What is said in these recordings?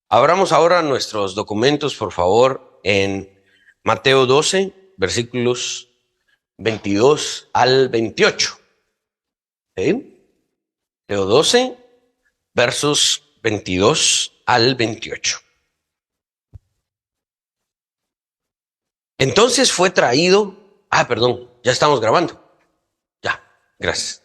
Abramos ahora nuestros documentos, por favor, en Mateo 12, versículos 22 al 28. ¿Sí? Mateo 12, versos 22 al 28. Entonces fue traído... perdón, ya estamos grabando. Ya, gracias.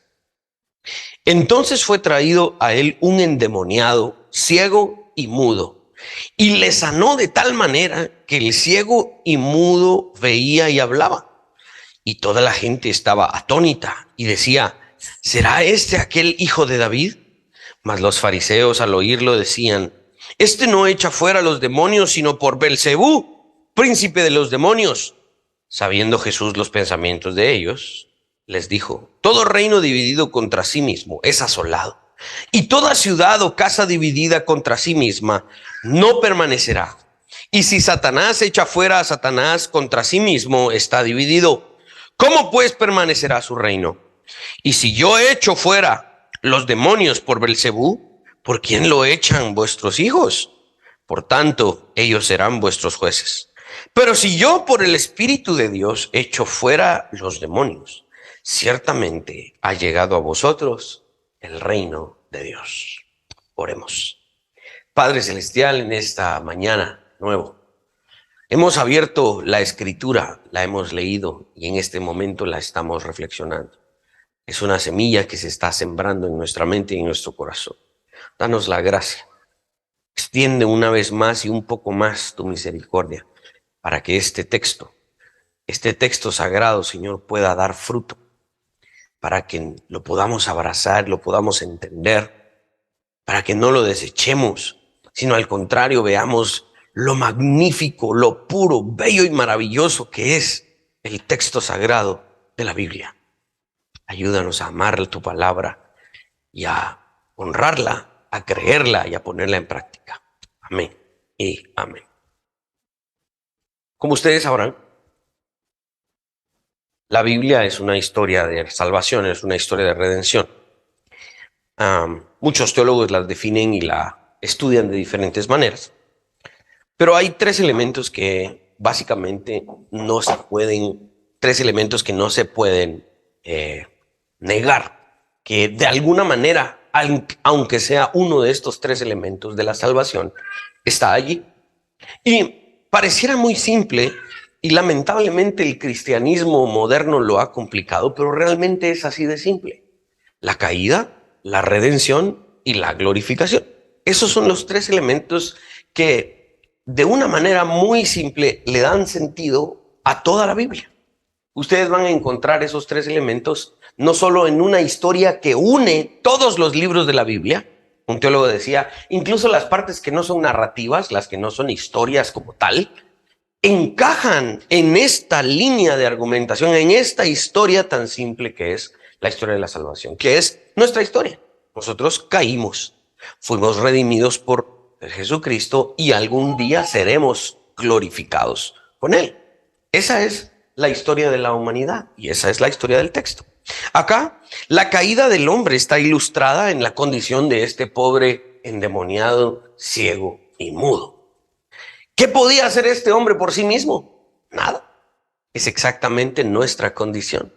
Entonces fue traído a él un endemoniado, ciego y mudo, y le sanó de tal manera que el ciego y mudo veía y hablaba. Y toda la gente estaba atónita y decía: ¿será este aquel hijo de David? Mas los fariseos al oírlo decían: este no echa fuera los demonios, sino por Belcebú, príncipe de los demonios. Sabiendo Jesús los pensamientos de ellos, les dijo: todo reino dividido contra sí mismo es asolado, y toda ciudad o casa dividida contra sí misma no permanecerá. Y si Satanás echa fuera a Satanás, contra sí mismo está dividido. ¿Cómo pues permanecerá su reino? Y si yo echo fuera los demonios por Belcebú, ¿por quién lo echan vuestros hijos? Por tanto, ellos serán vuestros jueces. Pero si yo por el Espíritu de Dios echo fuera los demonios, ciertamente ha llegado a vosotros el reino de Dios. Oremos. Padre Celestial, en esta mañana nuevo, hemos abierto la Escritura, la hemos leído y en este momento la estamos reflexionando. Es una semilla que se está sembrando en nuestra mente y en nuestro corazón. Danos la gracia. Extiende una vez más y un poco más tu misericordia para que este texto sagrado, Señor, pueda dar fruto, para que lo podamos abrazar, lo podamos entender, para que no lo desechemos, sino al contrario veamos lo magnífico, lo puro, bello y maravilloso que es el texto sagrado de la Biblia. Ayúdanos a amar tu palabra y a honrarla, a creerla y a ponerla en práctica. Amén y amén. Como ustedes sabrán, la Biblia es una historia de salvación, es una historia de redención. Muchos teólogos la definen y la estudian de diferentes maneras, pero hay tres elementos que básicamente tres elementos que no se pueden negar, que de alguna manera, aunque sea uno de estos tres elementos de la salvación, está allí. Y pareciera muy simple, y lamentablemente el cristianismo moderno lo ha complicado, pero realmente es así de simple: la caída, la redención y la glorificación. Esos son los tres elementos que de una manera muy simple le dan sentido a toda la Biblia. Ustedes van a encontrar esos tres elementos no solo en una historia que une todos los libros de la Biblia. Un teólogo decía, incluso las partes que no son narrativas, las que no son historias como tal, encajan en esta línea de argumentación, en esta historia tan simple que es la historia de la salvación, que es nuestra historia. Nosotros caímos, fuimos redimidos por Jesucristo y algún día seremos glorificados con Él. Esa es la historia de la humanidad y esa es la historia del texto. Acá, la caída del hombre está ilustrada en la condición de este pobre endemoniado, ciego y mudo. ¿Qué podía hacer este hombre por sí mismo? Nada. Es exactamente nuestra condición.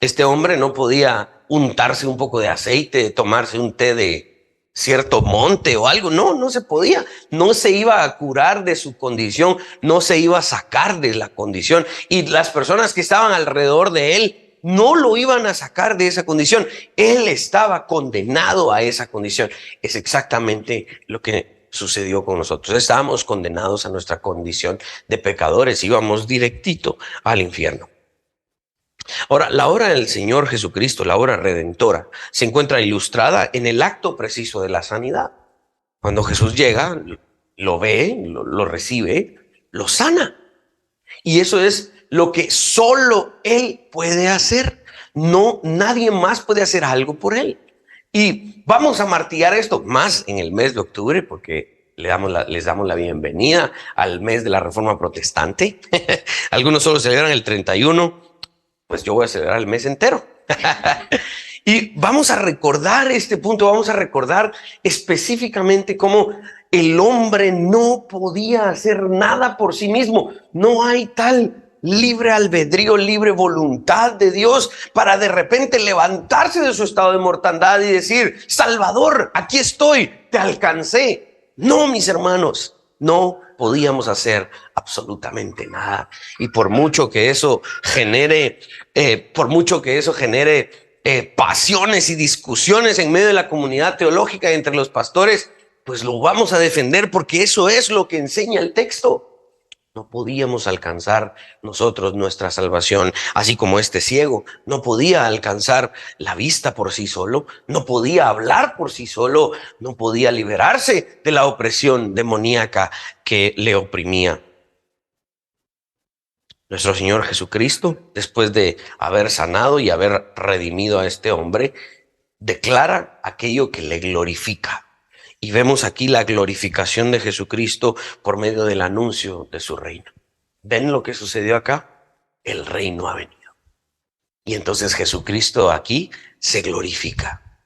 Este hombre no podía untarse un poco de aceite, tomarse un té de cierto monte o algo. No se podía. No se iba a curar de su condición, no se iba a sacar de la condición. Y las personas que estaban alrededor de él no lo iban a sacar de esa condición. Él estaba condenado a esa condición. Es exactamente lo que sucedió con nosotros. Estábamos condenados a nuestra condición de pecadores. Íbamos directito al infierno. Ahora, la obra del Señor Jesucristo, la obra redentora, se encuentra ilustrada en el acto preciso de la sanidad. Cuando Jesús llega, lo ve, lo recibe, lo sana. Y eso es lo que solo Él puede hacer. No, nadie más puede hacer algo por Él. Y vamos a martillar esto más en el mes de octubre, porque les damos la bienvenida al mes de la Reforma Protestante. Algunos solo celebran el 31. Pues yo voy a celebrar el mes entero. Y vamos a recordar este punto, vamos a recordar específicamente cómo El hombre no podía hacer nada por sí mismo. No hay tal libre albedrío, libre voluntad de Dios para de repente levantarse de su estado de mortandad y decir: Salvador, aquí estoy, te alcancé. No, mis hermanos, no podíamos hacer absolutamente nada. Y por mucho que eso genere, pasiones y discusiones en medio de la comunidad teológica y entre los pastores, pues lo vamos a defender porque eso es lo que enseña el texto. No podíamos alcanzar nosotros nuestra salvación, así como este ciego no podía alcanzar la vista por sí solo, no podía hablar por sí solo, no podía liberarse de la opresión demoníaca que le oprimía. Nuestro Señor Jesucristo, después de haber sanado y haber redimido a este hombre, declara aquello que le glorifica. Y vemos aquí la glorificación de Jesucristo por medio del anuncio de su reino. ¿Ven lo que sucedió acá? El reino ha venido. Y entonces Jesucristo aquí se glorifica.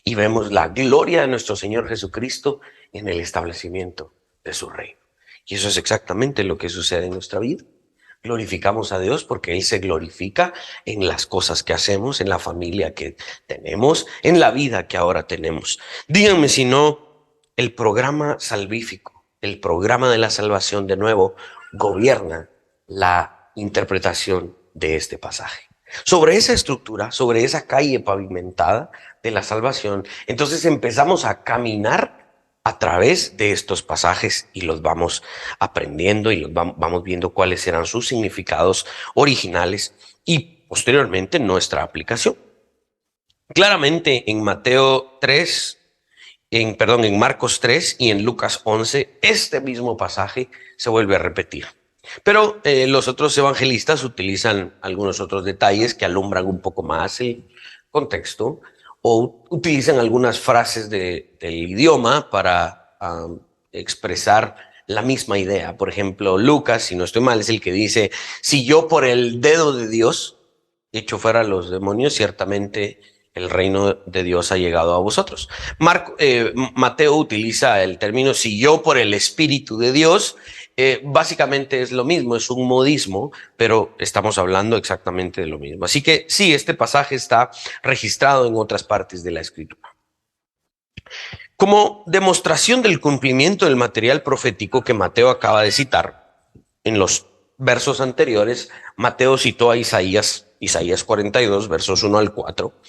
Y vemos la gloria de nuestro Señor Jesucristo en el establecimiento de su reino. Y eso es exactamente lo que sucede en nuestra vida. Glorificamos a Dios porque Él se glorifica en las cosas que hacemos, en la familia que tenemos, en la vida que ahora tenemos. Díganme si no, el programa salvífico, el programa de la salvación de nuevo, gobierna la interpretación de este pasaje. Sobre esa estructura, sobre esa calle pavimentada de la salvación, entonces empezamos a caminar a través de estos pasajes y los vamos aprendiendo y vamos viendo cuáles eran sus significados originales y posteriormente nuestra aplicación. Claramente en en Marcos 3 y en Lucas 11, este mismo pasaje se vuelve a repetir. Pero los otros evangelistas utilizan algunos otros detalles que alumbran un poco más el contexto, o utilizan algunas frases del idioma para expresar la misma idea. Por ejemplo, Lucas, si no estoy mal, es el que dice: si yo por el dedo de Dios echo fuera a los demonios, ciertamente el reino de Dios ha llegado a vosotros. Mateo utiliza el término: si yo por el Espíritu de Dios. Básicamente es lo mismo, es un modismo, pero estamos hablando exactamente de lo mismo. Así que sí, este pasaje está registrado en otras partes de la Escritura. Como demostración del cumplimiento del material profético que Mateo acaba de citar, en los versos anteriores, Mateo citó a Isaías 42, versos 1 al 4.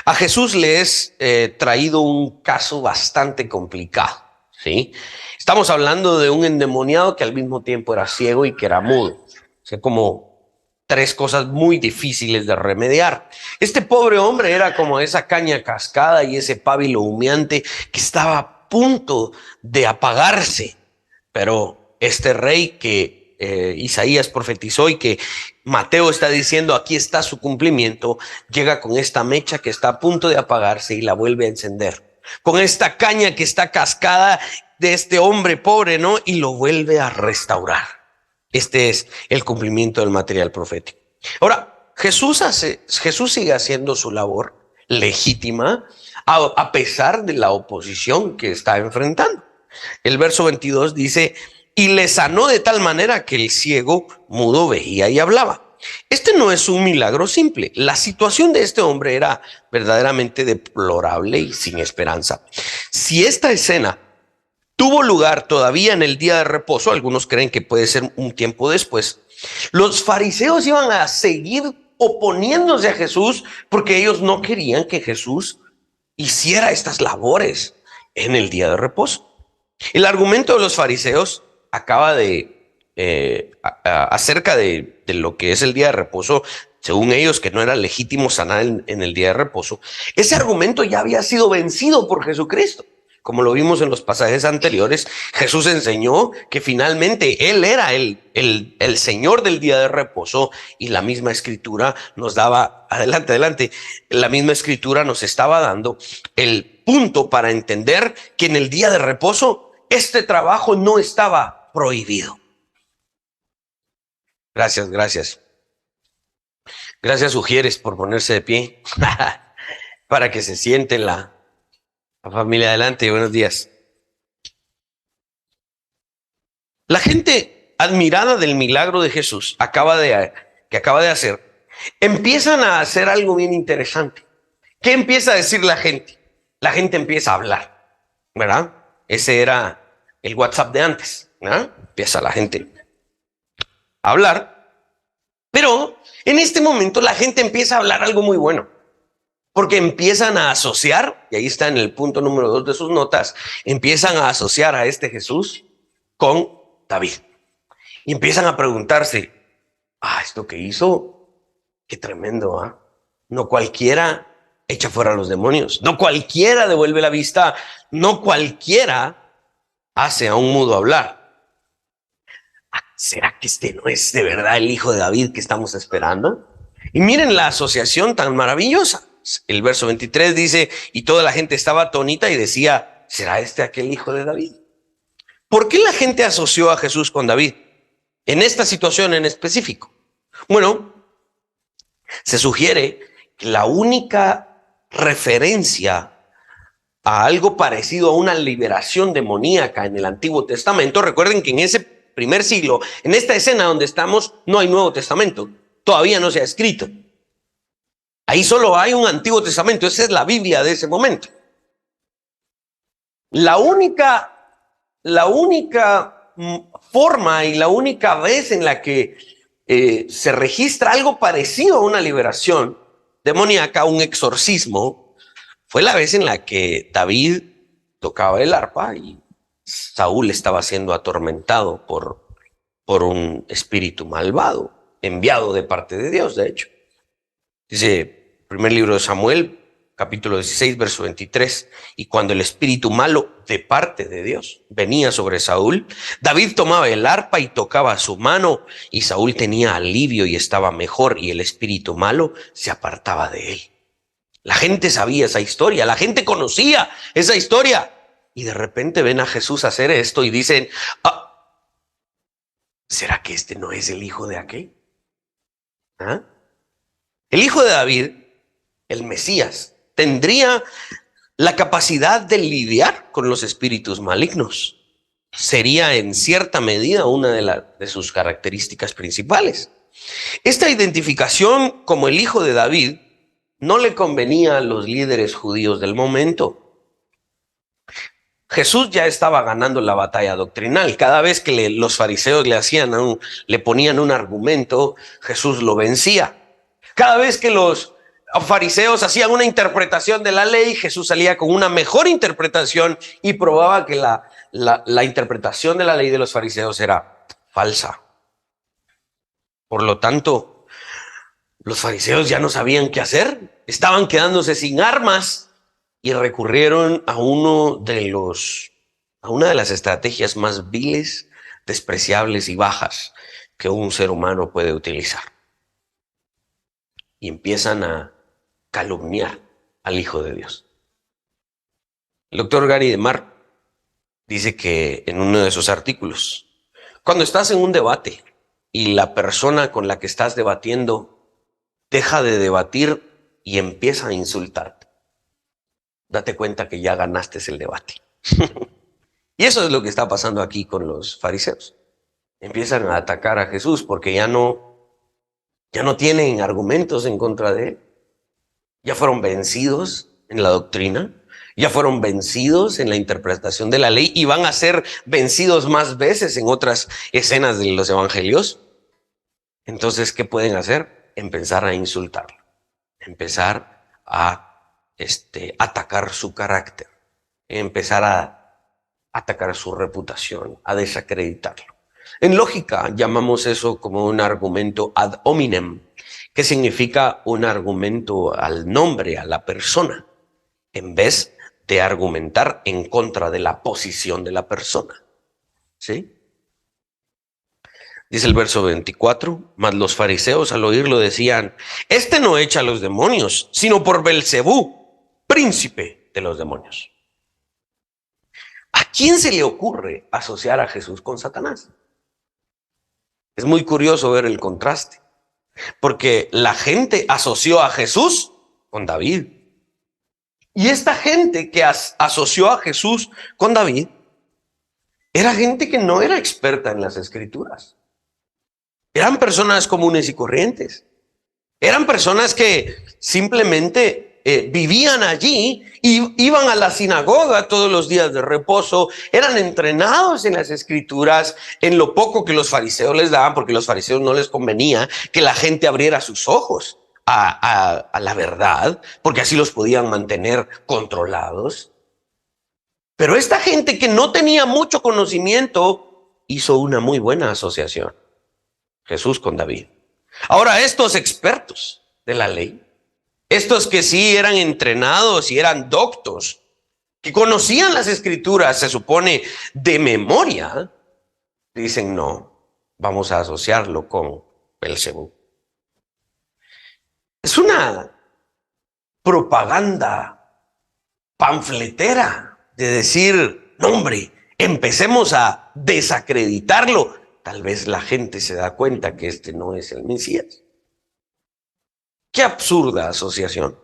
A Jesús le es traído un caso bastante complicado, ¿sí? Estamos hablando de un endemoniado que al mismo tiempo era ciego y que era mudo. O sea, como tres cosas muy difíciles de remediar. Este pobre hombre era como esa caña cascada y ese pábilo humeante que estaba a punto de apagarse. Pero este rey que Isaías profetizó y que Mateo está diciendo aquí está su cumplimiento, llega con esta mecha que está a punto de apagarse y la vuelve a encender. Con esta caña que está cascada de este hombre pobre, ¿no? Y lo vuelve a restaurar. Este es el cumplimiento del material profético. Ahora, Jesús sigue haciendo su labor legítima a pesar de la oposición que está enfrentando. El verso 22 dice: y le sanó de tal manera que el ciego mudo veía y hablaba. Este no es un milagro simple. La situación de este hombre era verdaderamente deplorable y sin esperanza. Si esta escena tuvo lugar todavía en el día de reposo, algunos creen que puede ser un tiempo después, los fariseos iban a seguir oponiéndose a Jesús porque ellos no querían que Jesús hiciera estas labores en el día de reposo. El argumento de los fariseos acaba acerca de lo que es el día de reposo, según ellos, que no era legítimo sanar en el día de reposo. Ese argumento ya había sido vencido por Jesucristo. Como lo vimos en los pasajes anteriores, Jesús enseñó que finalmente Él era el Señor del día de reposo, y la misma Escritura nos daba, adelante, la misma Escritura nos estaba dando el punto para entender que en el día de reposo este trabajo no estaba prohibido. Gracias. Gracias, Ujieres, por ponerse de pie para que se siente la familia. Adelante, buenos días. La gente admirada del milagro de Jesús que acaba de hacer, empiezan a hacer algo bien interesante. ¿Qué empieza a decir la gente? La gente empieza a hablar, ¿verdad? Ese era el WhatsApp de antes, ¿verdad? Empieza la gente a hablar, pero en este momento la gente empieza a hablar algo muy bueno, porque empiezan a asociar, y ahí está en el punto número 2 de sus notas, empiezan a asociar a este Jesús con David. Y empiezan a preguntarse, esto que hizo, qué tremendo, ¿ah? No cualquiera echa fuera a los demonios, no cualquiera devuelve la vista, no cualquiera hace a un mudo hablar. ¿Será que este no es de verdad el hijo de David que estamos esperando? Y miren la asociación tan maravillosa. El verso 23 dice, y toda la gente estaba atónita y decía, ¿será este aquel hijo de David? ¿Por qué la gente asoció a Jesús con David en esta situación en específico? Bueno, se sugiere que la única referencia a algo parecido a una liberación demoníaca en el Antiguo Testamento, recuerden que en ese primer siglo, en esta escena donde estamos, no hay Nuevo Testamento, todavía no se ha escrito. Ahí solo hay un Antiguo Testamento, esa es la Biblia de ese momento. La única forma y la única vez en la que se registra algo parecido a una liberación demoníaca, un exorcismo, fue la vez en la que David tocaba el arpa y Saúl estaba siendo atormentado por un espíritu malvado, enviado de parte de Dios, de hecho. Dice, primer libro de Samuel, capítulo 16, verso 23, y cuando el espíritu malo de parte de Dios venía sobre Saúl, David tomaba el arpa y tocaba a su mano, y Saúl tenía alivio y estaba mejor, y el espíritu malo se apartaba de él. La gente sabía esa historia, la gente conocía esa historia, y de repente ven a Jesús hacer esto y dicen, ¿será que este no es el hijo de aquel? ¿Ah? El hijo de David, el Mesías, tendría la capacidad de lidiar con los espíritus malignos. Sería en cierta medida una de sus características principales. Esta identificación como el hijo de David no le convenía a los líderes judíos del momento. Jesús ya estaba ganando la batalla doctrinal. Cada vez que los fariseos le ponían un argumento, Jesús lo vencía. Cada vez que los fariseos hacían una interpretación de la ley, Jesús salía con una mejor interpretación y probaba que la interpretación de la ley de los fariseos era falsa. Por lo tanto, los fariseos ya no sabían qué hacer, estaban quedándose sin armas y recurrieron a una de las estrategias más viles, despreciables y bajas que un ser humano puede utilizar. Y empiezan a calumniar al Hijo de Dios. El doctor Gary DeMar dice que en uno de sus artículos, cuando estás en un debate y la persona con la que estás debatiendo deja de debatir y empieza a insultarte, date cuenta que ya ganaste el debate. Y eso es lo que está pasando aquí con los fariseos. Empiezan a atacar a Jesús porque ya no tienen argumentos en contra de él. Ya fueron vencidos en la doctrina, ya fueron vencidos en la interpretación de la ley y van a ser vencidos más veces en otras escenas de los evangelios. Entonces, ¿qué pueden hacer? Empezar a insultarlo, empezar a atacar su carácter, empezar a atacar su reputación, a desacreditarlo. En lógica llamamos eso como un argumento ad hominem, que significa un argumento al nombre, a la persona, en vez de argumentar en contra de la posición de la persona. ¿Sí? Dice el verso 24, mas los fariseos al oírlo decían, este no echa a los demonios, sino por Belcebú, príncipe de los demonios. ¿A quién se le ocurre asociar a Jesús con Satanás? Es muy curioso ver el contraste, porque la gente asoció a Jesús con David. Y esta gente que asoció a Jesús con David era gente que no era experta en las escrituras. Eran personas comunes y corrientes. Eran personas que simplemente vivían allí y iban a la sinagoga todos los días de reposo, eran entrenados en las escrituras, en lo poco que los fariseos les daban, porque a los fariseos no les convenía que la gente abriera sus ojos a la verdad, porque así los podían mantener controlados. Pero esta gente que no tenía mucho conocimiento hizo una muy buena asociación. Jesús con David. Ahora, estos expertos de la ley, estos que sí eran entrenados y eran doctos, que conocían las escrituras, se supone, de memoria, dicen no, vamos a asociarlo con Belcebú. Es una propaganda panfletera de decir, no hombre, empecemos a desacreditarlo. Tal vez la gente se da cuenta que este no es el Mesías. Qué absurda asociación.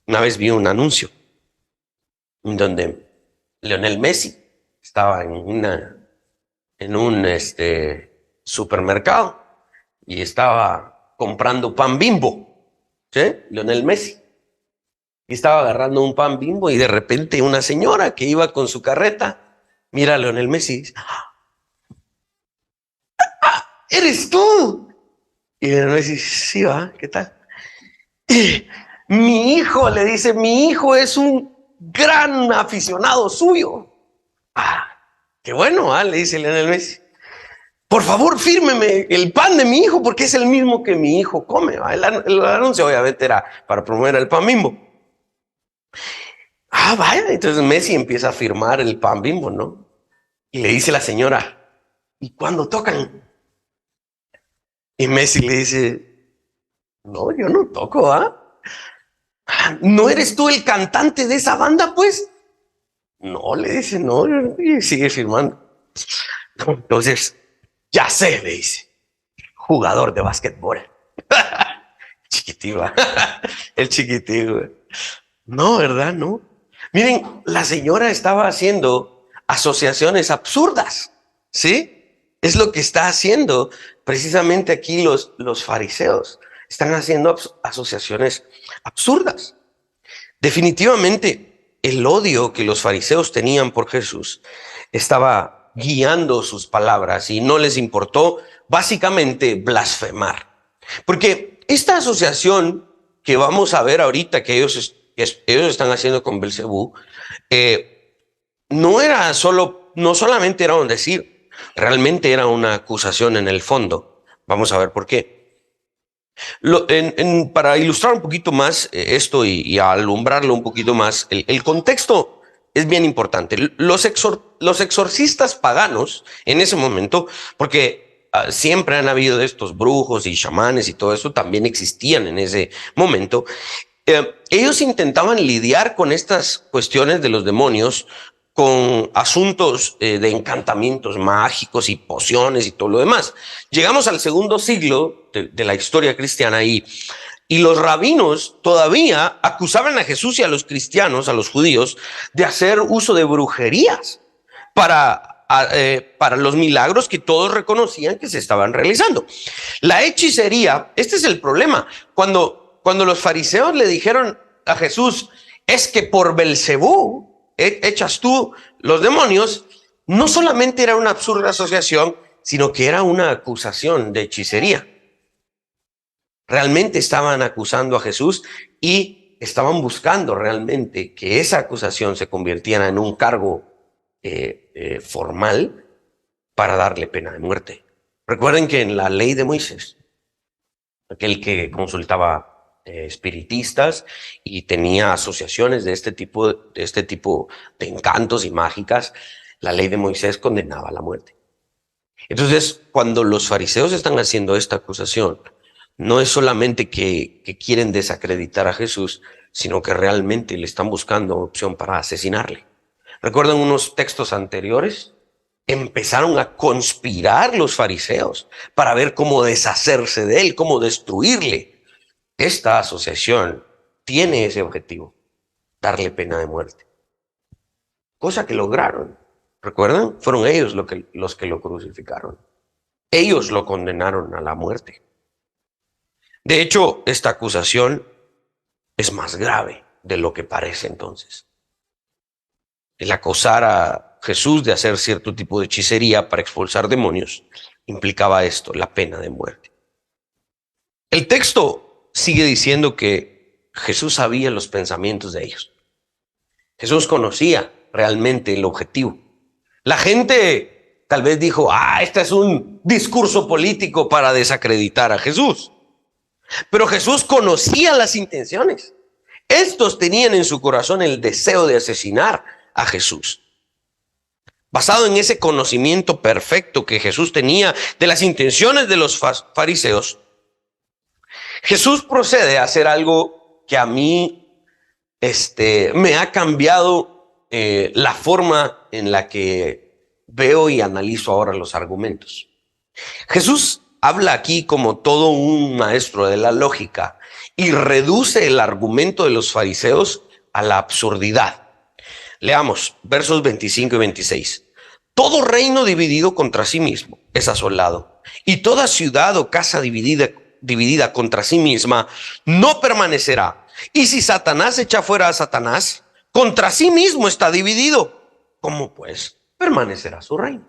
Una vez vi un anuncio donde Lionel Messi estaba en un supermercado y estaba comprando pan Bimbo, ¿sí? Lionel Messi. Y estaba agarrando un pan Bimbo y de repente una señora que iba con su carreta mira a Lionel Messi y dice, ¡Ah, eres tú! Y Lionel Messi dice, sí, va, ¿qué tal? Mi hijo, le dice, mi hijo es un gran aficionado suyo. Ah, qué bueno, le dice Lionel Messi. Por favor, fírmeme el pan de mi hijo porque es el mismo que mi hijo come. El anuncio obviamente era para promover el pan Bimbo. Vaya, entonces Messi empieza a firmar el pan Bimbo, ¿no? Y le dice la señora, ¿y cuándo tocan? Y Messi le dice, no, yo no toco, ¿No eres tú el cantante de esa banda, pues? No, le dice, no, y sigue firmando. Entonces, ya sé, le dice, jugador de básquetbol. Chiquitío, el chiquitío. No, ¿verdad? No. Miren, la señora estaba haciendo asociaciones absurdas, ¿sí? Es lo que está haciendo precisamente aquí los fariseos. Están haciendo asociaciones absurdas. Definitivamente, el odio que los fariseos tenían por Jesús estaba guiando sus palabras y no les importó básicamente blasfemar. Porque esta asociación que vamos a ver ahorita que ellos están haciendo con Belcebú, no solamente era un decir, realmente era una acusación en el fondo. Vamos a ver por qué. Para ilustrar un poquito más esto y alumbrarlo un poquito más, el contexto es bien importante. Los exorcistas paganos en ese momento, porque siempre han habido de estos brujos y chamanes y todo eso, también existían en ese momento. Ellos intentaban lidiar con estas cuestiones de los demonios con asuntos de encantamientos mágicos y pociones y todo lo demás. Llegamos al segundo siglo de la historia cristiana y los rabinos todavía acusaban a Jesús y a los cristianos, a los judíos, de hacer uso de brujerías para los milagros que todos reconocían que se estaban realizando. La hechicería, este es el problema. Cuando los fariseos le dijeron a Jesús, es que por Belcebú echas tú los demonios, no solamente era una absurda asociación, sino que era una acusación de hechicería. Realmente estaban acusando a Jesús y estaban buscando realmente que esa acusación se convirtiera en un cargo formal para darle pena de muerte. Recuerden que en la ley de Moisés, aquel que consultaba espiritistas y tenía asociaciones de este tipo de encantos y mágicas, la ley de Moisés condenaba a la muerte. Entonces, cuando los fariseos están haciendo esta acusación, no es solamente que quieren desacreditar a Jesús, sino que realmente le están buscando opción para asesinarle. ¿Recuerdan unos textos anteriores? Empezaron a conspirar los fariseos para ver cómo deshacerse de él, cómo destruirle. Esta asociación tiene ese objetivo, darle pena de muerte. cosa que lograron. ¿Recuerdan? Fueron ellos los que lo crucificaron. Ellos lo condenaron a la muerte. De hecho, esta acusación es más grave de lo que parece entonces. El acusar a Jesús de hacer cierto tipo de hechicería para expulsar demonios implicaba esto, la pena de muerte. El texto sigue diciendo que Jesús sabía los pensamientos de ellos. Jesús conocía realmente el objetivo. La gente tal vez dijo, este es un discurso político para desacreditar a Jesús. Pero Jesús conocía las intenciones. Estos tenían en su corazón el deseo de asesinar a Jesús. Basado en ese conocimiento perfecto que Jesús tenía de las intenciones de los fariseos, Jesús procede a hacer algo que a mí me ha cambiado la forma en la que veo y analizo ahora los argumentos. Jesús habla aquí como todo un maestro de la lógica y reduce el argumento de los fariseos a la absurdidad. Leamos versos 25 y 26. Todo reino dividido contra sí mismo es asolado, y toda ciudad o casa dividida contra sí misma no permanecerá. Y si Satanás echa fuera a Satanás, contra sí mismo está dividido. ¿Cómo pues permanecerá su reino?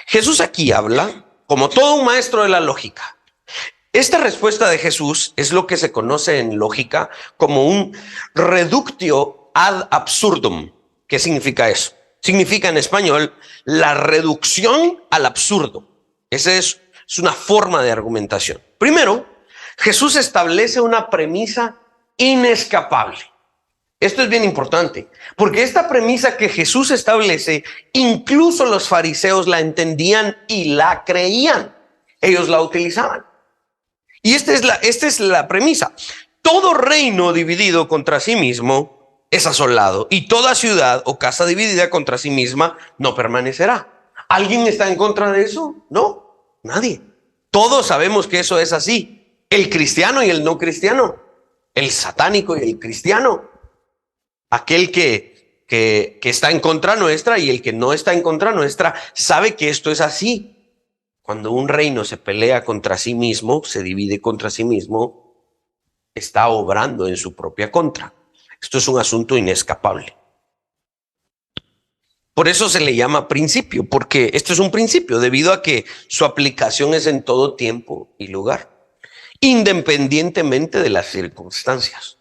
Jesús aquí habla como todo un maestro de la lógica. Esta respuesta de Jesús es lo que se conoce en lógica como un reductio ad absurdum. ¿Qué significa eso? Significa en español la reducción al absurdo. Esa es una forma de argumentación. Primero, Jesús establece una premisa inescapable. Esto es bien importante, porque esta premisa que Jesús establece, incluso los fariseos la entendían y la creían. Ellos la utilizaban. Y esta es la premisa. Todo reino dividido contra sí mismo es asolado, y toda ciudad o casa dividida contra sí misma no permanecerá. ¿Alguien está en contra de eso? No, nadie. Todos sabemos que eso es así. El cristiano y el no cristiano, el satánico y el cristiano, aquel que está en contra nuestra y el que no está en contra nuestra, sabe que esto es así. Cuando un reino se pelea contra sí mismo, se divide contra sí mismo, está obrando en su propia contra. Esto es un asunto inescapable. Por eso se le llama principio, porque esto es un principio debido a que su aplicación es en todo tiempo y lugar, independientemente de las circunstancias.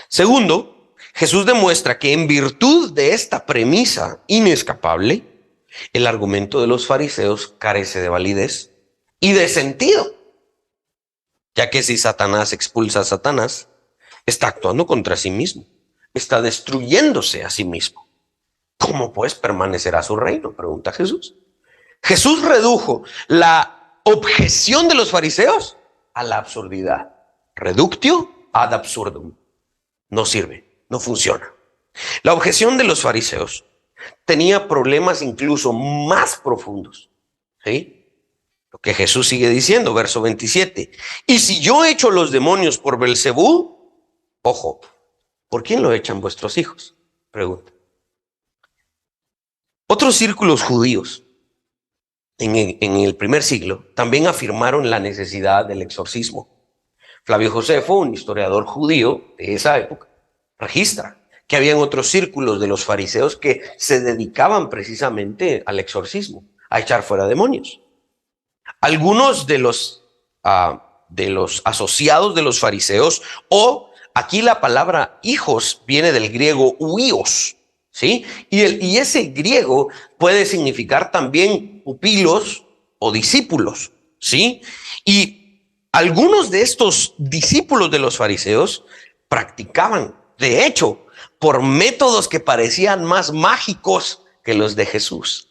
Segundo, Jesús demuestra que en virtud de esta premisa inescapable, el argumento de los fariseos carece de validez y de sentido, ya que si Satanás expulsa a Satanás, está actuando contra sí mismo, está destruyéndose a sí mismo. ¿Cómo pues permanecerá su reino?, pregunta Jesús. Jesús redujo la objeción de los fariseos a la absurdidad. Reductio ad absurdum. No sirve, no funciona. La objeción de los fariseos tenía problemas incluso más profundos. ¿Sí? Lo que Jesús sigue diciendo, verso 27. Y si yo echo los demonios por Belcebú, ojo, ¿por quién lo echan vuestros hijos?, pregunta. Otros círculos judíos en el primer siglo también afirmaron la necesidad del exorcismo. Flavio Josefo, un historiador judío de esa época, registra que habían otros círculos de los fariseos que se dedicaban precisamente al exorcismo, a echar fuera demonios. Algunos de los asociados de los fariseos, o aquí la palabra hijos viene del griego huíos, ¿sí? Y ese griego puede significar también pupilos o discípulos, ¿sí? Y algunos de estos discípulos de los fariseos practicaban, de hecho, por métodos que parecían más mágicos que los de Jesús,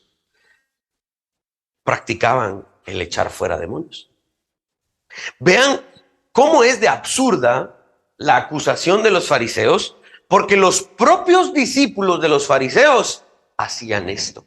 practicaban el echar fuera demonios. Vean cómo es de absurda la acusación de los fariseos, porque los propios discípulos de los fariseos hacían esto.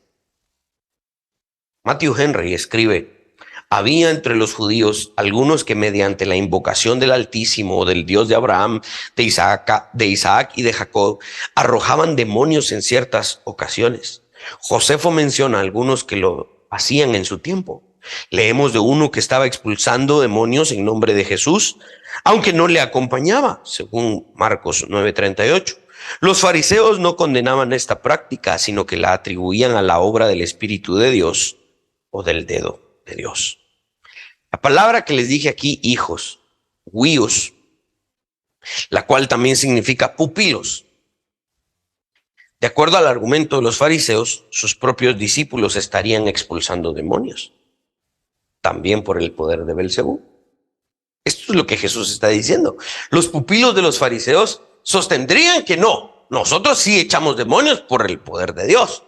Matthew Henry escribe: Había entre los judíos algunos que mediante la invocación del Altísimo, del Dios de Abraham, de Isaac y de Jacob, arrojaban demonios en ciertas ocasiones. Josefo menciona a algunos que lo hacían en su tiempo. Leemos de uno que estaba expulsando demonios en nombre de Jesús, aunque no le acompañaba, según Marcos 9:38. Los fariseos no condenaban esta práctica, sino que la atribuían a la obra del Espíritu de Dios o del dedo de Dios. La palabra que les dije aquí, hijos, huios, la cual también significa pupilos. De acuerdo al argumento de los fariseos, sus propios discípulos estarían expulsando demonios, también por el poder de Belcebú. Esto es lo que Jesús está diciendo. Los pupilos de los fariseos sostendrían que no, nosotros sí echamos demonios por el poder de Dios,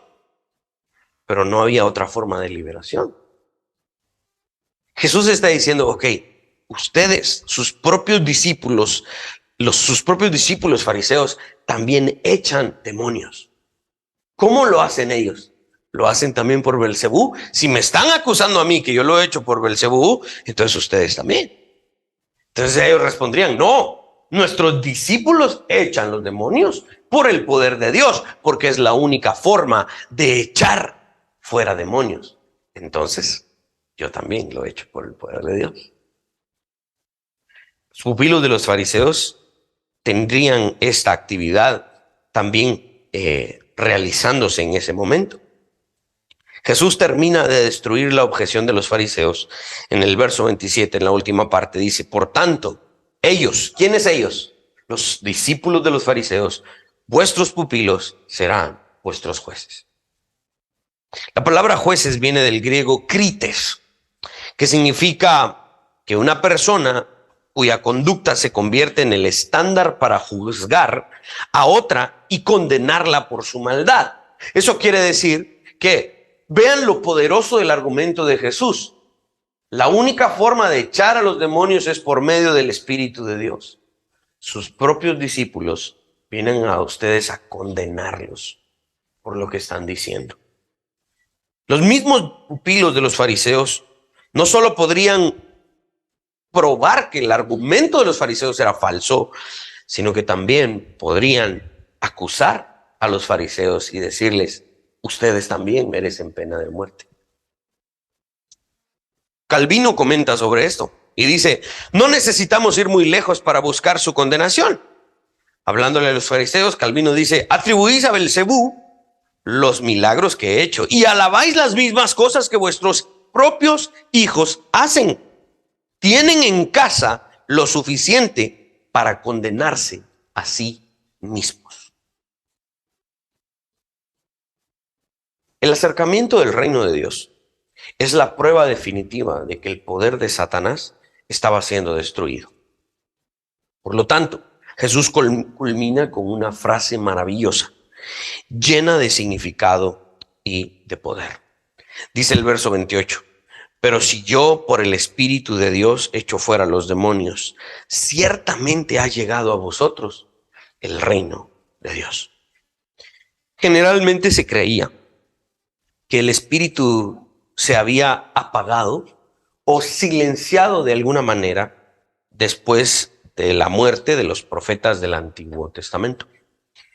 pero no había otra forma de liberación. Jesús está diciendo, ok, ustedes, sus propios discípulos fariseos, también echan demonios. ¿Cómo lo hacen ellos? ¿Lo hacen también por Belcebú? Si me están acusando a mí que yo lo he hecho por Belcebú, entonces ustedes también. Entonces ellos respondrían, no, nuestros discípulos echan los demonios por el poder de Dios, porque es la única forma de echar fuera demonios. Entonces, yo también lo he hecho por el poder de Dios. Los pupilos de los fariseos tendrían esta actividad también realizándose en ese momento. Jesús termina de destruir la objeción de los fariseos en el verso 27, en la última parte, dice, por tanto, ellos, ¿quiénes ellos? Los discípulos de los fariseos, vuestros pupilos serán vuestros jueces. La palabra jueces viene del griego krites, que significa que una persona cuya conducta se convierte en el estándar para juzgar a otra y condenarla por su maldad. Eso quiere decir que vean lo poderoso del argumento de Jesús. La única forma de echar a los demonios es por medio del Espíritu de Dios. Sus propios discípulos vienen a ustedes a condenarlos por lo que están diciendo. Los mismos pupilos de los fariseos no solo podrían probar que el argumento de los fariseos era falso, sino que también podrían acusar a los fariseos y decirles, ustedes también merecen pena de muerte. Calvino comenta sobre esto y dice, no necesitamos ir muy lejos para buscar su condenación. Hablándole a los fariseos, Calvino dice, atribuís a Belcebú los milagros que he hecho y alabáis las mismas cosas que vuestros propios hijos hacen. Tienen en casa lo suficiente para condenarse a sí mismos. El acercamiento del reino de Dios es la prueba definitiva de que el poder de Satanás estaba siendo destruido. Por lo tanto, Jesús culmina con una frase maravillosa, llena de significado y de poder. Dice el verso 28, pero si yo por el Espíritu de Dios echo fuera los demonios, ciertamente ha llegado a vosotros el reino de Dios. Generalmente se creía que el Espíritu se había apagado o silenciado de alguna manera después de la muerte de los profetas del Antiguo Testamento.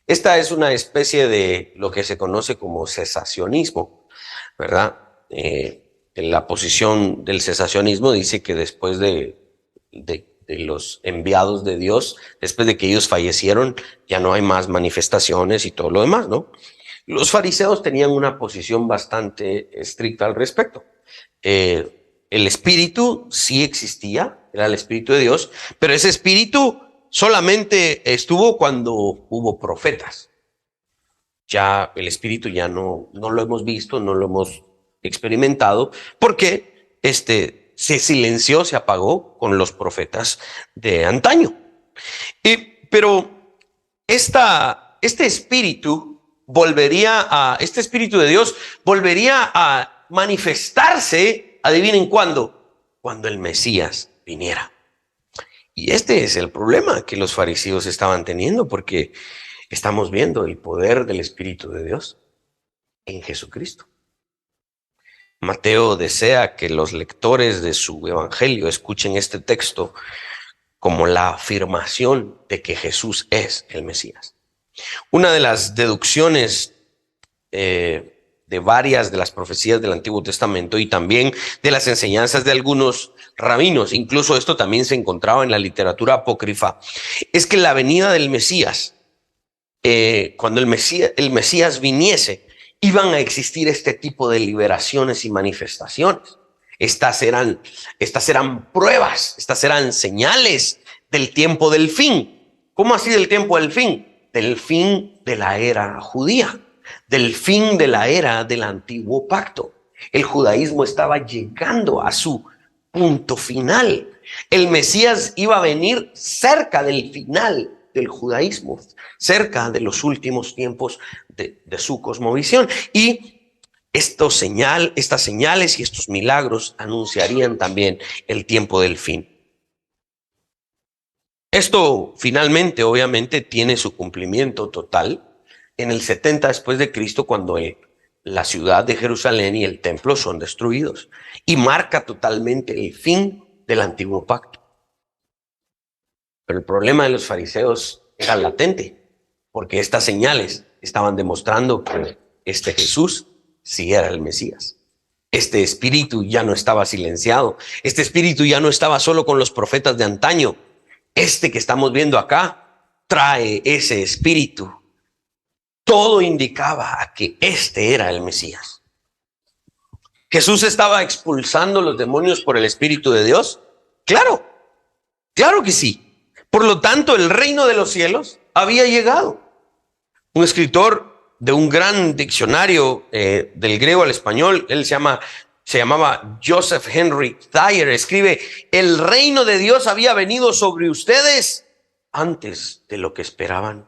Esta es una especie de lo que se conoce como cesacionismo, ¿verdad? La posición del cesacionismo dice que después de los enviados de Dios, después de que ellos fallecieron, ya no hay más manifestaciones y todo lo demás, ¿no? Los fariseos tenían una posición bastante estricta al respecto. El espíritu sí existía, era el Espíritu de Dios, pero ese espíritu solamente estuvo cuando hubo profetas. Ya el espíritu ya no lo hemos visto, no lo hemos experimentado, porque se silenció, se apagó con los profetas de antaño. Pero este espíritu de Dios volvería a manifestarse, adivinen cuándo, cuando el Mesías viniera. Y este es el problema que los fariseos estaban teniendo, porque estamos viendo el poder del Espíritu de Dios en Jesucristo. Mateo desea que los lectores de su evangelio escuchen este texto como la afirmación de que Jesús es el Mesías. Una de las deducciones de varias de las profecías del Antiguo Testamento y también de las enseñanzas de algunos rabinos, incluso esto también se encontraba en la literatura apócrifa, es que la venida del Mesías, cuando el Mesías viniese, iban a existir este tipo de liberaciones y manifestaciones. Estas eran pruebas, estas eran señales del tiempo del fin. ¿Cómo así del tiempo del fin? Del fin de la era judía, del fin de la era del antiguo pacto. El judaísmo estaba llegando a su punto final. El Mesías iba a venir cerca del final del judaísmo, cerca de los últimos tiempos de su cosmovisión. Y estas señales y estos milagros anunciarían también el tiempo del fin. Esto finalmente, obviamente, tiene su cumplimiento total en el 70 después de Cristo, cuando la ciudad de Jerusalén y el templo son destruidos, y marca totalmente el fin del antiguo pacto. Pero el problema de los fariseos era latente, porque estas señales estaban demostrando que este Jesús sí era el Mesías. Este espíritu ya no estaba silenciado. Este espíritu ya no estaba solo con los profetas de antaño. Este que estamos viendo acá trae ese espíritu. Todo indicaba a que este era el Mesías. ¿Jesús estaba expulsando los demonios por el Espíritu de Dios? Claro, claro que sí. Por lo tanto, el reino de los cielos había llegado. Un escritor de un gran diccionario del griego al español, él se llamaba Joseph Henry Thayer, escribe: el reino de Dios había venido sobre ustedes antes de lo que esperaban.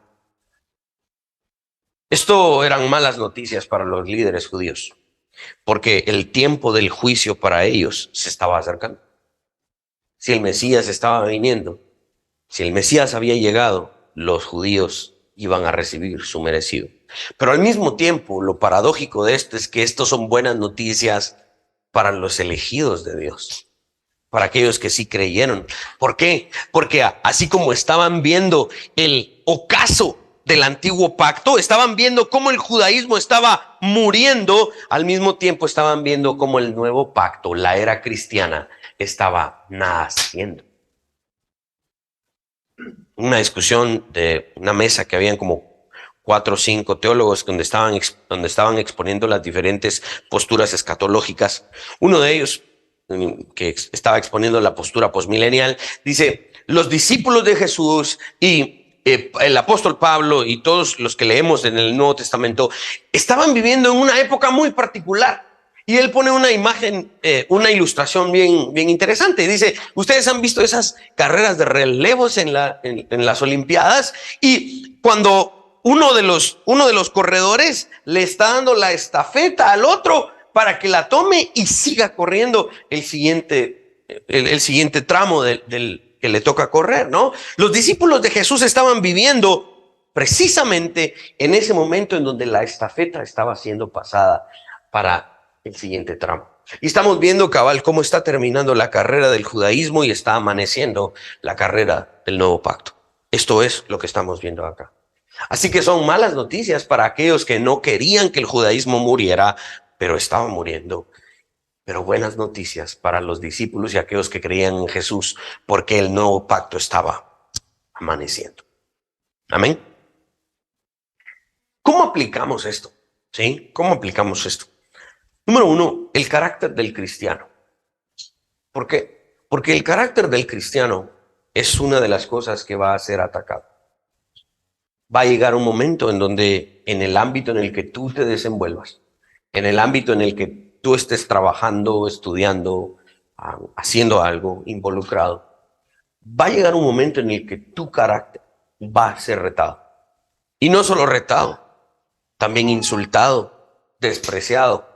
Esto eran malas noticias para los líderes judíos, porque el tiempo del juicio para ellos se estaba acercando. Si el Mesías estaba viniendo, si el Mesías había llegado, los judíos iban a recibir su merecido. Pero al mismo tiempo, lo paradójico de esto es que estos son buenas noticias para los elegidos de Dios, para aquellos que sí creyeron. ¿Por qué? Porque así como estaban viendo el ocaso del antiguo pacto, estaban viendo cómo el judaísmo estaba muriendo, al mismo tiempo estaban viendo cómo el nuevo pacto, la era cristiana, estaba naciendo. Una discusión de una mesa que habían como 4 o 5 teólogos donde estaban exponiendo las diferentes posturas escatológicas. Uno de ellos, que estaba exponiendo la postura posmilenial, dice: los discípulos de Jesús y el apóstol Pablo y todos los que leemos en el Nuevo Testamento estaban viviendo en una época muy particular. Y él pone una imagen, una ilustración bien interesante. Dice: ustedes han visto esas carreras de relevos en las Olimpiadas, y cuando uno de los corredores le está dando la estafeta al otro para que la tome y siga corriendo el siguiente tramo del que le toca correr, ¿no? Los discípulos de Jesús estaban viviendo precisamente en ese momento en donde la estafeta estaba siendo pasada para el siguiente tramo. Y estamos viendo, cabal, cómo está terminando la carrera del judaísmo y está amaneciendo la carrera del nuevo pacto. Esto es lo que estamos viendo acá. Así que son malas noticias para aquellos que no querían que el judaísmo muriera, pero estaba muriendo. Pero buenas noticias para los discípulos y aquellos que creían en Jesús, porque el nuevo pacto estaba amaneciendo. Amén. ¿Cómo aplicamos esto? ¿Sí? ¿Cómo aplicamos esto? Número 1, el carácter del cristiano. ¿Por qué? Porque el carácter del cristiano es una de las cosas que va a ser atacado. Va a llegar un momento en donde, en el ámbito en el que tú te desenvuelvas, en el ámbito en el que tú estés trabajando, estudiando, haciendo algo, involucrado, va a llegar un momento en el que tu carácter va a ser retado. Y no solo retado, también insultado, despreciado.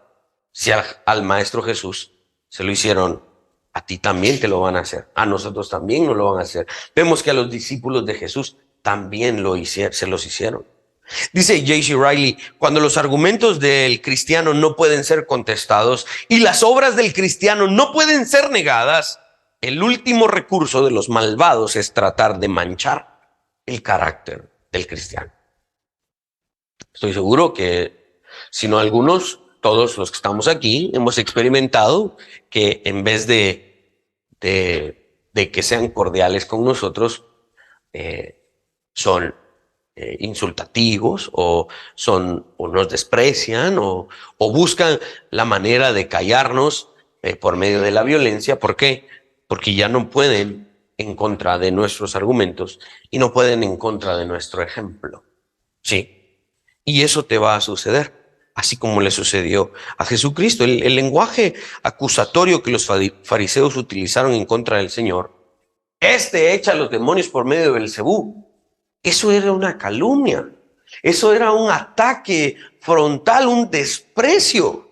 Si al Maestro Jesús se lo hicieron, a ti también te lo van a hacer. A nosotros también nos lo van a hacer. Vemos que a los discípulos de Jesús también se los hicieron. Dice J.C. Riley, cuando los argumentos del cristiano no pueden ser contestados y las obras del cristiano no pueden ser negadas, el último recurso de los malvados es tratar de manchar el carácter del cristiano. Estoy seguro que, si no algunos, todos los que estamos aquí hemos experimentado que en vez de que sean cordiales con nosotros, son insultativos o nos desprecian o buscan la manera de callarnos por medio de la violencia. ¿Por qué? Porque ya no pueden en contra de nuestros argumentos y no pueden en contra de nuestro ejemplo. Sí. Y eso te va a suceder, así como le sucedió a Jesucristo. El lenguaje acusatorio que los fariseos utilizaron en contra del Señor, echa a los demonios por medio de Belcebú. Eso era una calumnia. Eso era un ataque frontal, un desprecio.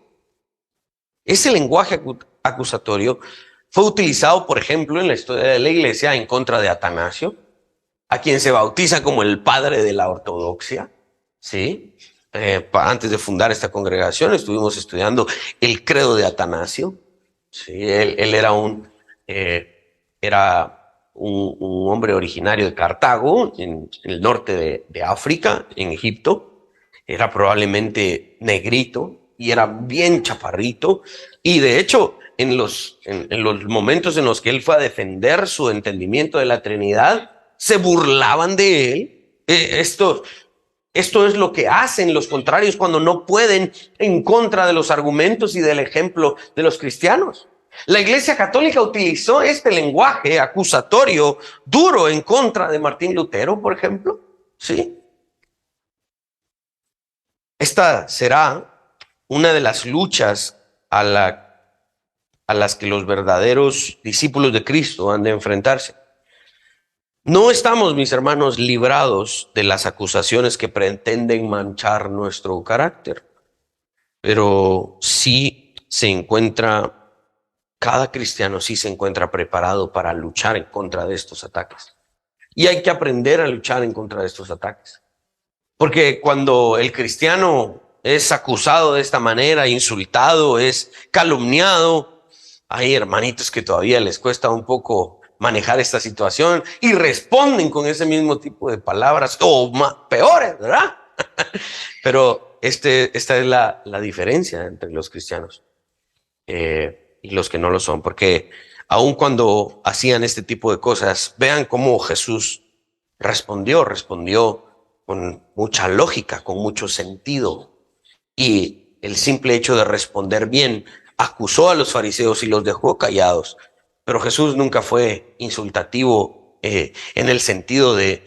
Ese lenguaje acusatorio fue utilizado, por ejemplo, en la historia de la iglesia en contra de Atanasio, a quien se bautiza como el padre de la ortodoxia. ¿Sí? Antes de fundar esta congregación estuvimos estudiando el credo de Atanasio. ¿Sí? Él era un hombre originario de Cartago, en el norte de África, en Egipto. Era probablemente negrito y era bien chaparrito. Y de hecho, en los momentos en los que él fue a defender su entendimiento de la Trinidad, se burlaban de él. Esto es lo que hacen los contrarios cuando no pueden en contra de los argumentos y del ejemplo de los cristianos. La Iglesia Católica utilizó este lenguaje acusatorio duro en contra de Martín Lutero, por ejemplo. Sí. Esta será una de las luchas a las que los verdaderos discípulos de Cristo han de enfrentarse. No estamos, mis hermanos, librados de las acusaciones que pretenden manchar nuestro carácter, pero cada cristiano sí se encuentra preparado para luchar en contra de estos ataques. Y hay que aprender a luchar en contra de estos ataques. Porque cuando el cristiano es acusado de esta manera, insultado, es calumniado, hay hermanitos que todavía les cuesta un poco manejar esta situación y responden con ese mismo tipo de palabras o peores, ¿verdad? Pero esta es la diferencia entre los cristianos y los que no lo son, porque aun cuando hacían este tipo de cosas, vean cómo Jesús respondió con mucha lógica, con mucho sentido, y el simple hecho de responder bien acusó a los fariseos y los dejó callados. Pero Jesús nunca fue insultativo en el sentido de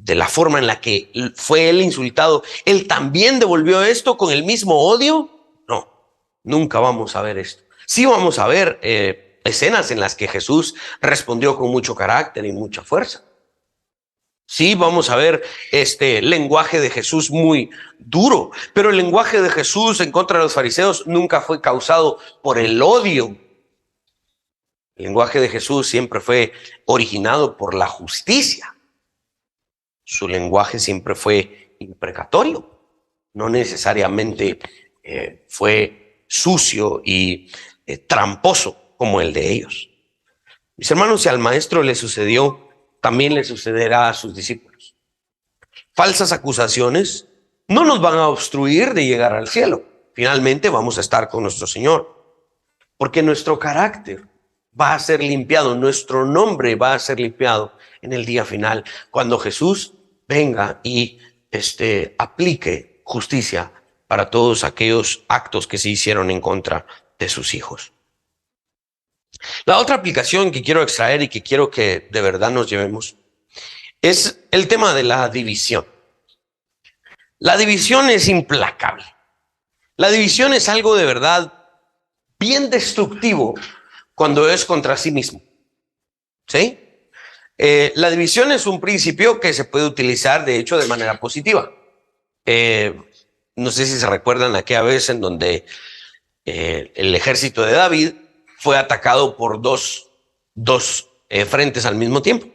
la forma en la que fue él insultado. ¿Él también devolvió esto con el mismo odio? No, nunca vamos a ver esto. Sí vamos a ver escenas en las que Jesús respondió con mucho carácter y mucha fuerza. Sí, vamos a ver este lenguaje de Jesús muy duro, pero el lenguaje de Jesús en contra de los fariseos nunca fue causado por el odio. El lenguaje de Jesús siempre fue originado por la justicia. Su lenguaje siempre fue imprecatorio, no necesariamente fue sucio y tramposo como el de ellos. Mis hermanos, si al maestro le sucedió, también le sucederá a sus discípulos. Falsas acusaciones no nos van a obstruir de llegar al cielo. Finalmente vamos a estar con nuestro Señor, porque nuestro carácter va a ser limpiado, nuestro nombre va a ser limpiado en el día final, cuando Jesús venga y aplique justicia para todos aquellos actos que se hicieron en contra de sus hijos. La otra aplicación que quiero extraer y que quiero que de verdad nos llevemos es el tema de la división. La división es implacable. La división es algo de verdad bien destructivo cuando es contra sí mismo. ¿Sí? La división es un principio que se puede utilizar, de hecho, de manera positiva. No sé si se recuerdan aquella vez en donde el ejército de David fue atacado por dos frentes al mismo tiempo.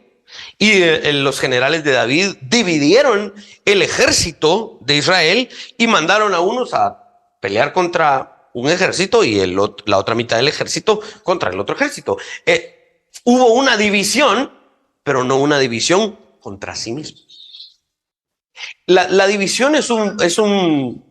Y los generales de David dividieron el ejército de Israel y mandaron a unos a pelear contra un ejército y la otra mitad del ejército contra el otro ejército. Hubo una división, pero no una división contra sí mismo. La división es un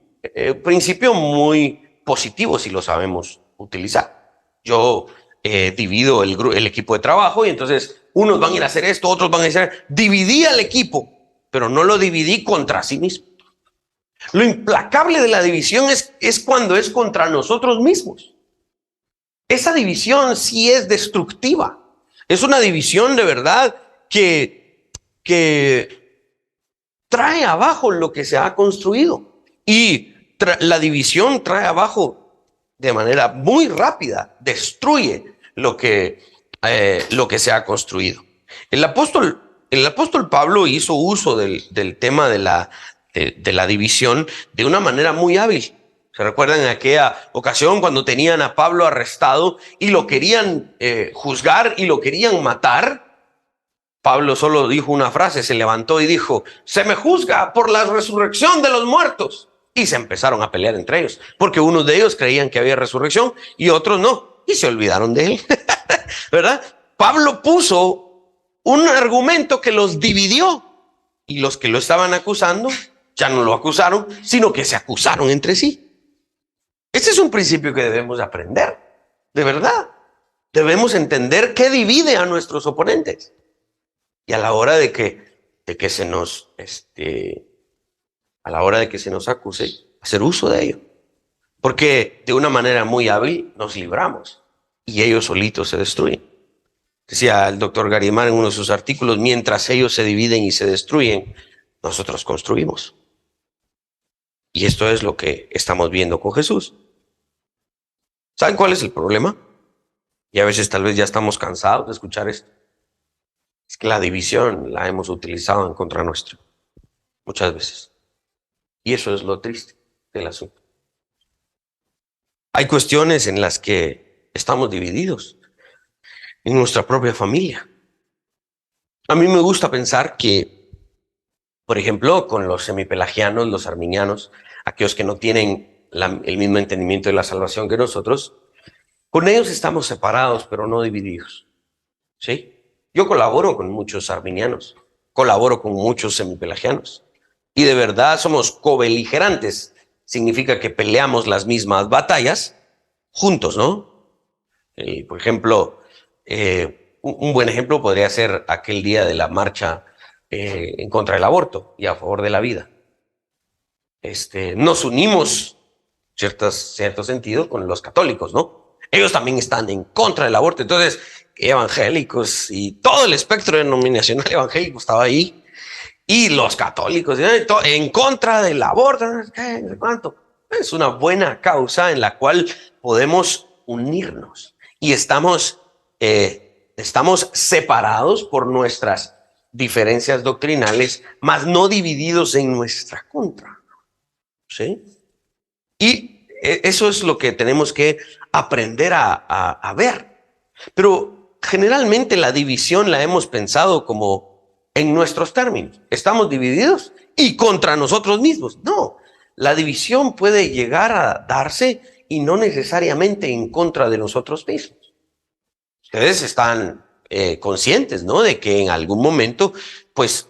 principio muy positivo si lo sabemos utilizar. Yo divido el equipo de trabajo y entonces unos van a ir a hacer esto, otros van a hacer... Dividí al equipo, pero no lo dividí contra sí mismo. Lo implacable de la división es cuando es contra nosotros mismos. Esa división sí es destructiva. Es una división de verdad que trae abajo lo que se ha construido. Y la división trae abajo de manera muy rápida, destruye lo que se ha construido. El apóstol Pablo hizo uso del tema de la división de una manera muy hábil. ¿Se recuerdan en aquella ocasión cuando tenían a Pablo arrestado y lo querían juzgar y lo querían matar? Pablo solo dijo una frase, se levantó y dijo: se me juzga por la resurrección de los muertos. Y se empezaron a pelear entre ellos, porque unos de ellos creían que había resurrección y otros no, y se olvidaron de él. ¿Verdad? Pablo puso un argumento que los dividió, y los que lo estaban acusando ya no lo acusaron, sino que se acusaron entre sí. Ese es un principio que debemos aprender, de verdad. Debemos entender qué divide a nuestros oponentes. Y a la hora de que se nos acuse, hacer uso de ello. Porque de una manera muy hábil nos libramos y ellos solitos se destruyen. Decía el doctor Garimar en uno de sus artículos: mientras ellos se dividen y se destruyen, nosotros construimos. Y esto es lo que estamos viendo con Jesús. ¿Saben cuál es el problema? Y a veces tal vez ya estamos cansados de escuchar esto. Es que la división la hemos utilizado en contra nuestra, muchas veces. Y eso es lo triste del asunto. Hay cuestiones en las que estamos divididos en nuestra propia familia. A mí me gusta pensar que, por ejemplo, con los semipelagianos, los arminianos, aquellos que no tienen el mismo entendimiento de la salvación que nosotros, con ellos estamos separados, pero no divididos. ¿Sí? Yo colaboro con muchos arminianos, colaboro con muchos semipelagianos, y de verdad somos cobeligerantes. Significa que peleamos las mismas batallas juntos, ¿no? Por ejemplo, un buen ejemplo podría ser aquel día de la marcha en contra del aborto y a favor de la vida. Nos unimos, cierto sentido, con los católicos, ¿no? Ellos también están en contra del aborto. Entonces, evangélicos y todo el espectro denominacional evangélico estaba ahí. Y los católicos en contra del aborto. ¿Cuánto? Es una buena causa en la cual podemos unirnos. Y estamos separados por nuestras diferencias doctrinales, mas no divididos en nuestra contra. ¿Sí? Y eso es lo que tenemos que aprender a ver. Pero generalmente la división la hemos pensado como en nuestros términos. Estamos divididos y contra nosotros mismos. No, la división puede llegar a darse y no necesariamente en contra de nosotros mismos. Ustedes están conscientes, ¿no?, de que en algún momento, pues,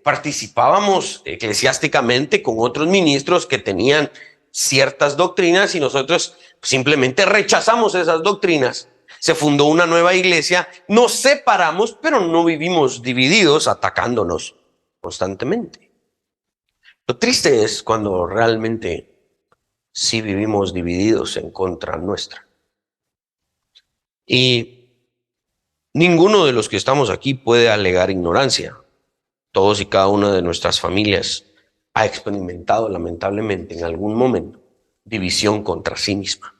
participábamos eclesiásticamente con otros ministros que tenían ciertas doctrinas y nosotros simplemente rechazamos esas doctrinas. Se fundó una nueva iglesia, nos separamos, pero no vivimos divididos, atacándonos constantemente. Lo triste es cuando realmente sí vivimos divididos en contra nuestra. Y ninguno de los que estamos aquí puede alegar ignorancia. Todos y cada una de nuestras familias ha experimentado lamentablemente en algún momento división contra sí misma.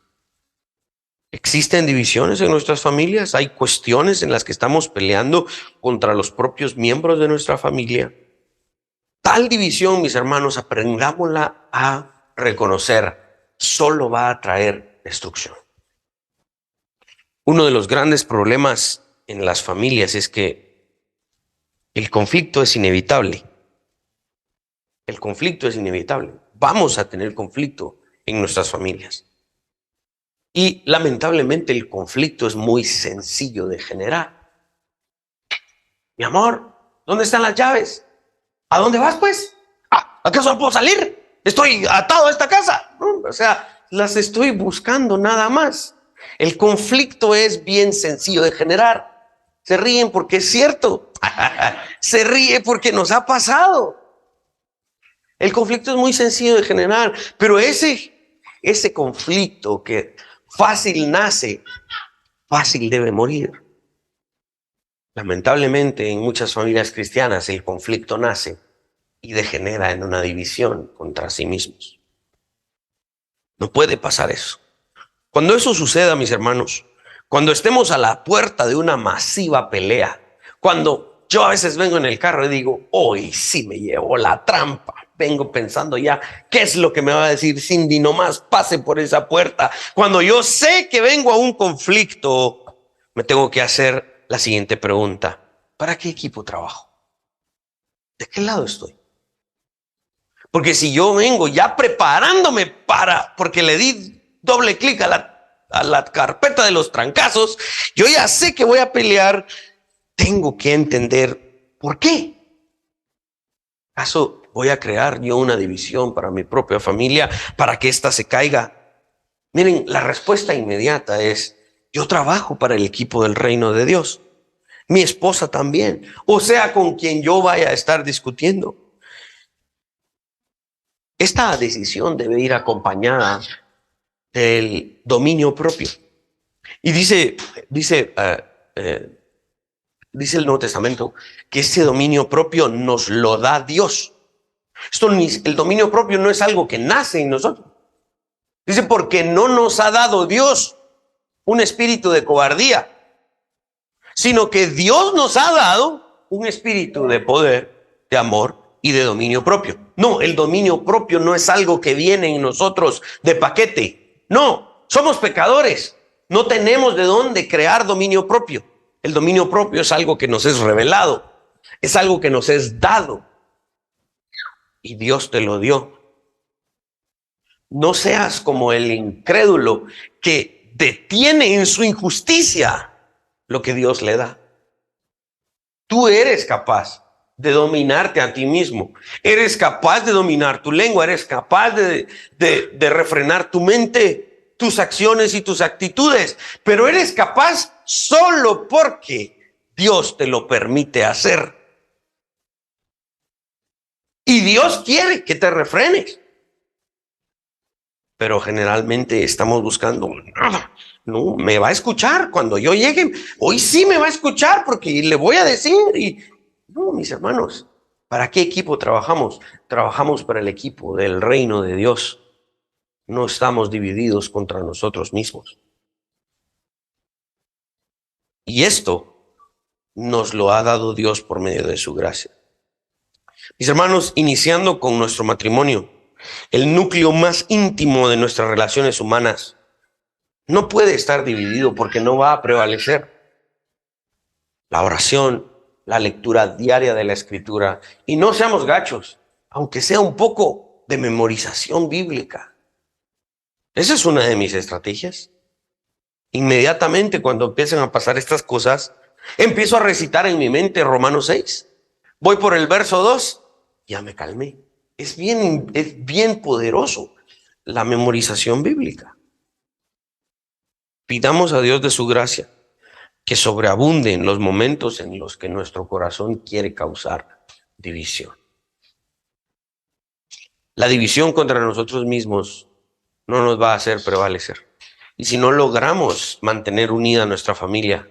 ¿Existen divisiones en nuestras familias? ¿Hay cuestiones en las que estamos peleando contra los propios miembros de nuestra familia? Tal división, mis hermanos, aprendámosla a reconocer, solo va a traer destrucción. Uno de los grandes problemas en las familias es que El conflicto es inevitable. El conflicto es inevitable. Vamos a tener conflicto en nuestras familias. Y lamentablemente el conflicto es muy sencillo de generar. Mi amor, ¿dónde están las llaves? ¿A dónde vas, pues? ¿Acaso no puedo salir? Estoy atado a esta casa. O sea, las estoy buscando nada más. El conflicto es bien sencillo de generar. Se ríen porque es cierto. Se ríe porque nos ha pasado. El conflicto es muy sencillo de generar, pero ese conflicto que fácil nace, fácil debe morir. Lamentablemente, en muchas familias cristianas el conflicto nace y degenera en una división contra sí mismos. No puede pasar eso. Cuando eso suceda, mis hermanos, cuando estemos a la puerta de una masiva pelea, cuando yo a veces vengo en el carro y digo, hoy sí me llevo la trampa, vengo pensando ya, ¿qué es lo que me va a decir Cindy? Nomás pase por esa puerta. Cuando yo sé que vengo a un conflicto, me tengo que hacer la siguiente pregunta: ¿para qué equipo trabajo? ¿De qué lado estoy? Porque si yo vengo ya preparándome porque le di doble clic a la carpeta de los trancazos, yo ya sé que voy a pelear, tengo que entender por qué. ¿Acaso voy a crear yo una división para mi propia familia para que ésta se caiga? Miren, la respuesta inmediata es: yo trabajo para el equipo del reino de Dios. Mi esposa también, o sea, con quien yo vaya a estar discutiendo. Esta decisión debe ir acompañada del dominio propio. Y dice el Nuevo Testamento que ese dominio propio nos lo da Dios. El dominio propio no es algo que nace en nosotros. Dice, porque no nos ha dado Dios un espíritu de cobardía, sino que Dios nos ha dado un espíritu de poder, de amor y de dominio propio. No, el dominio propio no es algo que viene en nosotros de paquete. No, somos pecadores. No tenemos de dónde crear dominio propio. El dominio propio es algo que nos es revelado. Es algo que nos es dado. Y Dios te lo dio. No seas como el incrédulo que detiene en su injusticia lo que Dios le da. Tú eres capaz de dominarte a ti mismo. Eres capaz de dominar tu lengua. Eres capaz de refrenar tu mente, tus acciones y tus actitudes. Pero eres capaz solo porque Dios te lo permite hacer. Y Dios quiere que te refrenes. Pero generalmente estamos buscando nada. No, me va a escuchar cuando yo llegue. Hoy sí me va a escuchar porque le voy a decir. Y no, mis hermanos, ¿para qué equipo trabajamos? Trabajamos para el equipo del reino de Dios. No estamos divididos contra nosotros mismos. Y esto nos lo ha dado Dios por medio de su gracia. Mis hermanos, iniciando con nuestro matrimonio, el núcleo más íntimo de nuestras relaciones humanas no puede estar dividido porque no va a prevalecer. La oración, la lectura diaria de la Escritura, y no seamos gachos, aunque sea un poco de memorización bíblica. Esa es una de mis estrategias. Inmediatamente cuando empiezan a pasar estas cosas, empiezo a recitar en mi mente Romanos 6. Voy por el verso 2, ya me calmé. Es bien poderoso la memorización bíblica. Pidamos a Dios de su gracia que sobreabunde en los momentos en los que nuestro corazón quiere causar división. La división contra nosotros mismos no nos va a hacer prevalecer. Y si no logramos mantener unida nuestra familia,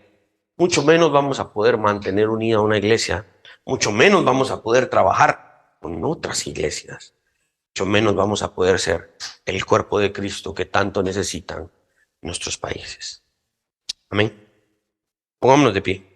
mucho menos vamos a poder mantener unida una iglesia, mucho menos vamos a poder trabajar con otras iglesias, mucho menos vamos a poder ser el cuerpo de Cristo que tanto necesitan nuestros países. Amén. Pongámonos de pie.